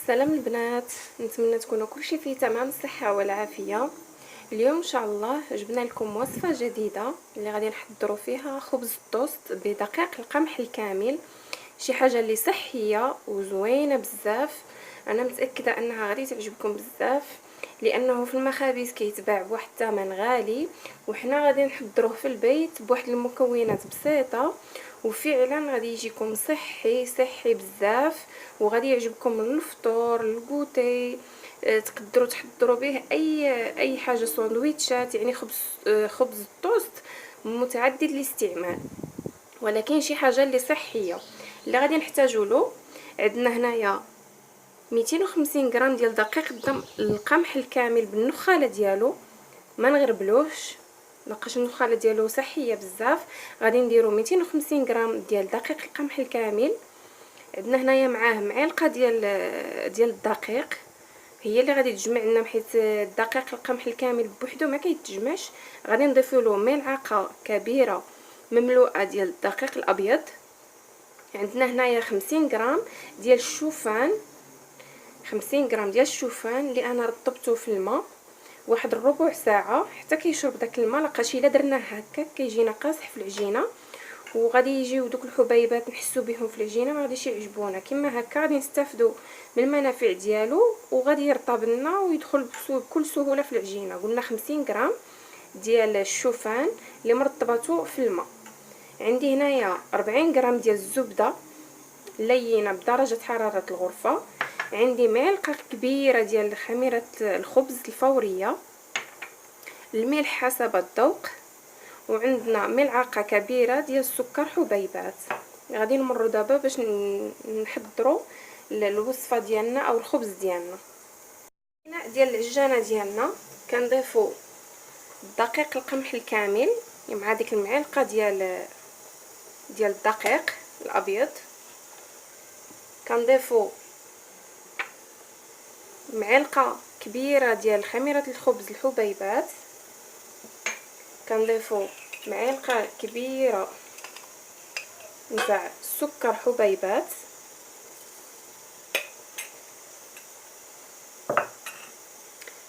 سلام البنات، نتمنى تكونوا كلشي في تمام الصحه والعافيه. اليوم ان شاء الله جبنا لكم وصفه جديده اللي غادي نحضروا فيها خبز الطوست بدقيق القمح الكامل. شي حاجه اللي صحيه وزوينه بزاف. انا متاكده انها غادي تعجبكم بزاف لانه في المخابز كيتباع بواحد الثمن غالي، وحنا غادي نحضروه في البيت بواحد المكونات بسيطه، وفعلا غادي يجيكم صحي بزاف، وغادي يعجبكم للفطور الكوتي. تقدروا تحضروا به اي حاجه، ساندويتشات، يعني خبز الطوست متعدد الاستعمال، ولكن شي حاجه اللي صحيه. اللي غادي نحتاجوا له، عندنا هنايا 250 غرام ديال دقيق القمح الكامل بالنخاله ديالو، ما نغربلوش لقاش النخاله ديالو صحيه بزاف. غادي نديرو 250 غرام ديال دقيق القمح الكامل. عندنا هنايا معاه معلقه ديال الدقيق، هي اللي غادي تجمع لنا، حيت الدقيق القمح الكامل بوحدو ما كيتجمعش. غادي نضيفوا له ملعقه كبيره مملوءه ديال الدقيق الابيض. عندنا هنايا 50 غرام ديال الشوفان، 50 غرام ديال الشوفان اللي انا رطبته في الماء واحد الربع ساعه حتى كيشرب داك الماء، لقاش الا درناه هكا كيجينا قاصح في العجينه، وغادي يجيو دوك الحبيبات نحسو بهم في العجينه ما غاديش يعجبونا. كما هكا غادي نستافدوا من المنافع ديالو، وغادي يرطب لنا ويدخل بكل سهوله في العجينه. قلنا 50 غرام ديال الشوفان اللي مرطباته في الماء. عندي هنايا 40 غرام ديال الزبده لينه بدرجه حراره الغرفه. عندي معلقه كبيره ديال خميره الخبز الفوريه، الملح حسب الذوق، وعندنا ملعقه كبيره ديال السكر حبيبات. غادي نمروا دابا باش نحضروا الوصفه ديالنا او الخبز ديالنا. ديال العجانه ديالنا كنضيفوا دقيق القمح الكامل مع ديك المعلقه ديال الدقيق الابيض. كنضيفوا معلقه كبيره ديال خميره الخبز الحبيبات. كنضيفوا معلقه كبيره نتاع السكر حبيبات.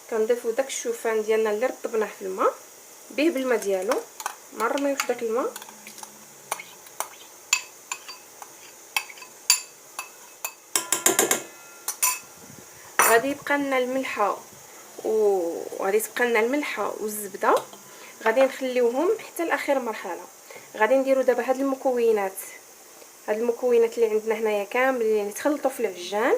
كنضيفوا داك الشوفان ديالنا اللي رطبناه في الماء به بالماء ديالو، ما نرميوش داك الماء. غادي يبقى لنا الملحه وغادي تبقى لنا الملحه والزبده، غادي نخليوهم حتى لاخر مرحله. غادي نديروا دابا هاد المكونات اللي عندنا هنايا كاملين يتخلطوا في العجان.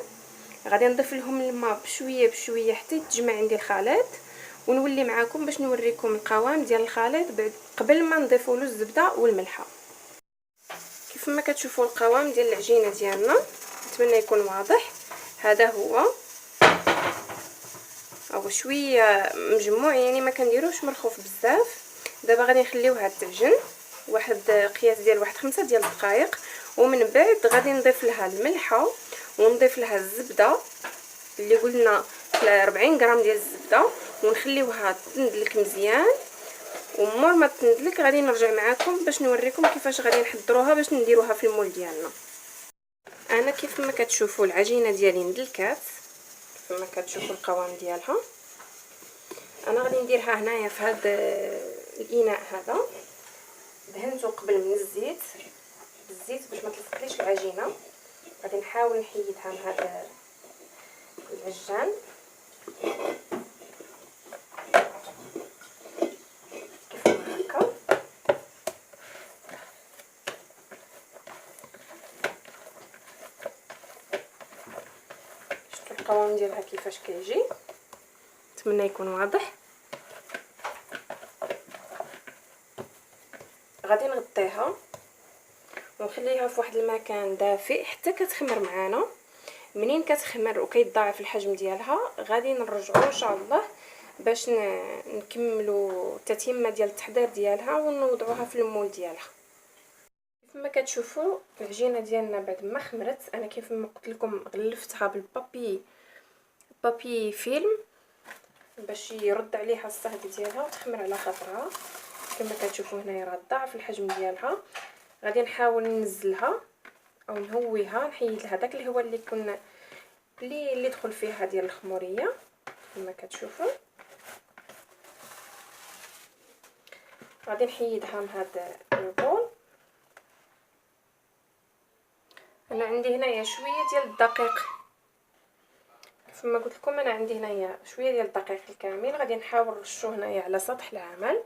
غادي نضيف لهم الماء بشويه حتى يتجمع عندي الخليط، ونولي معاكم باش نوريكم القوام ديال الخليط قبل ما نضيفوا له الزبده والملحه. كيف ما كتشوفوا القوام ديال العجينه ديالنا، نتمنى يكون واضح. هذا هو شويه مجموع، يعني ما كنديروش مرخوف بزاف. دابا غادي نخليوها تعجن واحد قياس ديال واحد 5 ديال الدقائق، ومن بعد غادي نضيف لها الملحه ونضيف لها الزبده اللي قلنا 40 غرام ديال الزبده، ونخليوها تندلك مزيان. ومور ما تندلك غادي نرجع معاكم باش نوريكم كيفاش غادي نحضروها باش نديروها في المول ديالنا. انا كيف ما كتشوفوا العجينه ديالي ندلكات، كيف ما كتشوفوا القوام ديالها. انا غادي نديرها هنايا في هذا الاناء هذا، دهنته قبل من الزيت باش ما تلصقليش العجينه. غادي نحاول نحيدها من هذا العجان كيف ما هكا. شفتوا القوام ديالها كيفاش كيجي؟ نتمنى يكون واضح. غادي نغطيها ونخليها في واحد المكان دافئ حتى كتخمر معانا. منين كتخمر وكيتضاعف الحجم ديالها غادي نرجعوا ان شاء الله باش نكملوا التتمه ديال التحضير ديالها ونوضعوها في المول ديالها. كيف ما كتشوفوا العجينه ديالنا بعد ما خمرت، انا كيف ما قلت لكم غلفتها بالبابي فيلم باش يرد عليها الصهد ديالها وتخمر على خاطرها. كما كتشوفوا هنايا راه ضاعف الحجم ديالها. غادي نحاول ننزلها او نهويها، نحيد لها داك الهواء اللي كنا اللي دخل فيها ديال الخموريه كما كتشوفوا. غادي نحيدها من هذا البول. انا عندي هنايا شويه ديال الدقيق، كيف ما قلت لكم انا عندي هنايا شويه ديال الدقيق الكامل. غادي نحاول نرشو هنايا على سطح العمل.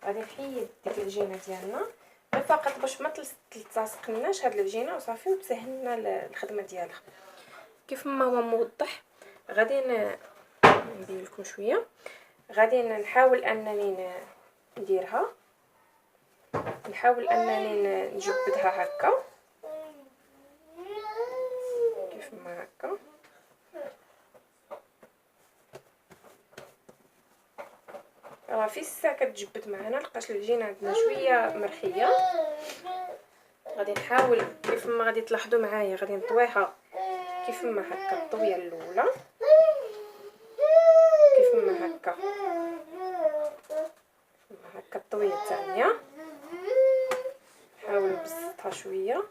غادي نحيد ديك العجينه ديالنا غير فقط باش ما تلتصقناش هاد العجينه وصافي، وتسهل لنا الخدمه ديالها كيف ما هو موضح. غادي نبين لكم شويه. غادي نحاول انني نديرها، نحاول انني نجبدها هكا كيف ما هكا. راه في الساعه كتجبد معنا، لقاش العجينه عندنا شويه مرخيه. غادي نحاول كيف ما غادي تلاحظوا معايا غادي نطويها كيف ما هكا الطويه الاولى، كيف ما هكا الطويه الثانيه. نحاول نبسطها شويه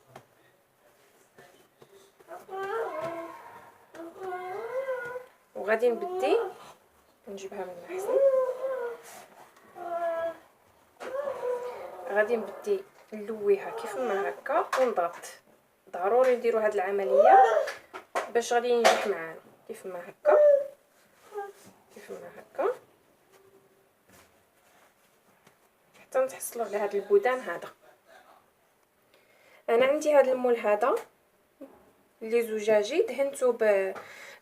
وغادي نبدي نجيبها من احسن. غادي نبدي نلويها كيف ما هكا ونضغط. ضروري نديروا هاد العمليه باش غادي ينجح معانا كيف ما هكا كيف ما هكا حتى نتحصلوا على هاد البودان هذا. انا عندي هاد المول هذا اللي زجاجي دهنته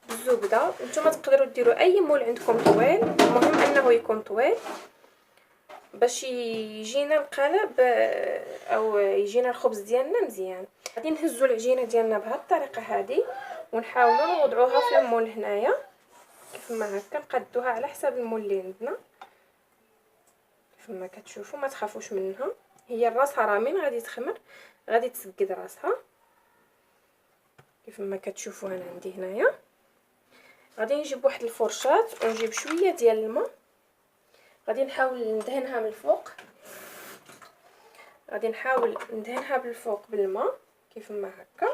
بالزبده. نتوما تقدروا ديروا اي مول عندكم طويل، المهم انه يكون طويل باش يجينا القالب او يجينا الخبز ديالنا مزيان. غادي نهزوا العجينه ديالنا بهذه الطريقه هذه ونحاولوا نوضعوها في المول هنايا كيف ما هكا. نقادوها على حساب المول اللي عندنا كيف ما كتشوفوا. ما تخافوش منها، هي راسها راه من غادي تخمر غادي تسقد راسها كيف ما كتشوفوا. انا عندي هنايا غادي نجيب واحد الفرشات ونجيب شويه ديال الماء. غادي نحاول ندهنها من الفوق، غادي نحاول ندهنها بالفوق بالماء كيف ما هكا.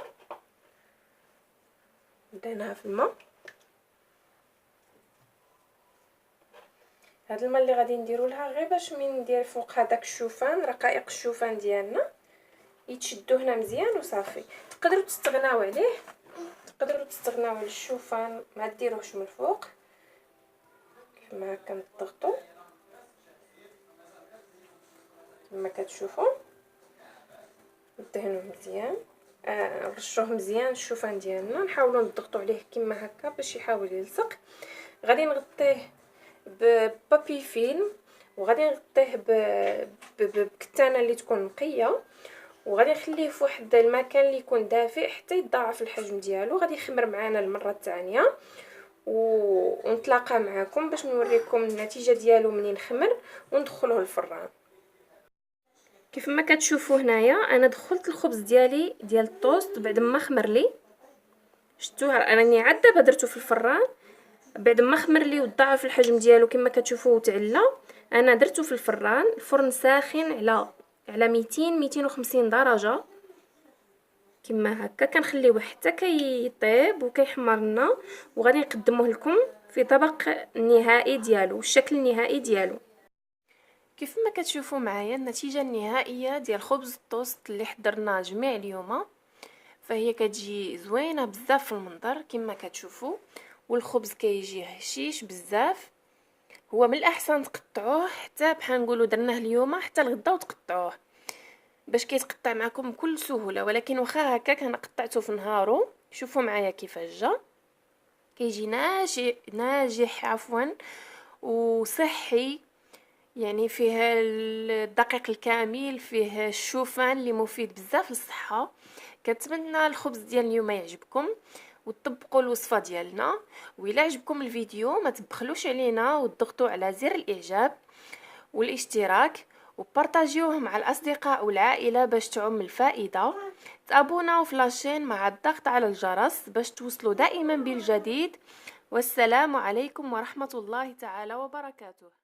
ندهنها في الماء. هاد الماء اللي غادي نديرو لها غير باش من ندير فوق هذاك الشوفان، رقائق الشوفان ديالنا يتشدوا هنا مزيان وصافي. تقدروا تستغناو عليه، تقدروا تستغناو على الشوفان ما ديروهش من الفوق كيف ما هكا. نضغطوا كما كتشوفوا، ندهنوه مزيان، نرشوه مزيان الشوفان ديالنا. نحاولوا نضغطوا عليه كما هكا باش يحاول يلصق. غادي نغطيه ببابي فيلم وغادي نغطيه بكتانه اللي تكون نقيه، وغادي نخليه في واحد المكان اللي يكون دافئ حتى يتضاعف الحجم ديالو. غادي يخمر معنا المره الثانيه ونتلاقى معكم باش نوريكم النتيجه ديالو منين خمر وندخلوه الفران. كيف ما كتشوفوا هنايا انا دخلت الخبز ديالي ديال الطوست بعد ما خمر لي. شفتوها انني عاد دابا درتو في الفران بعد ما خمر لي وضاعف الحجم ديالو كما كتشوفوا وتعلى. انا درتو في الفران، الفرن ساخن على 250 درجه كما هكا. كنخليوه حتى كيطيب وكيحمر لنا، وغادي نقدموه لكم في طبق النهائي ديالو، الشكل النهائي ديالو. كيف ما كتشوفوا معايا النتيجه النهائيه ديال خبز الطوست اللي حضرناه جميع اليوم، فهي كتجي زوينه بزاف في المنظر كما كتشوفوا، والخبز كيجي هشيش بزاف. هو من الاحسن تقطعوه حتى بحال نقولوا درناه اليوم حتى الغدا وتقطعوه باش كيتقطع معكم بكل سهوله. ولكن واخا هكا انا قطعته في نهارو. شوفوا معايا كيفاش جا، كيجي ناجح عفوا وصحي، يعني فيه الدقيق الكامل، فيه الشوفان اللي مفيد بزاف للصحه. كنتمنى الخبز ديال اليوم يعجبكم وتطبقوا الوصفه ديالنا. وإلا عجبكم الفيديو ما تبخلوش علينا وتضغطوا على زر الاعجاب والاشتراك وبارطاجيوه مع الاصدقاء والعائله باش تعم الفائده. تابوناو في لاشين مع الضغط على الجرس باش توصلوا دائما بالجديد. والسلام عليكم ورحمه الله تعالى وبركاته.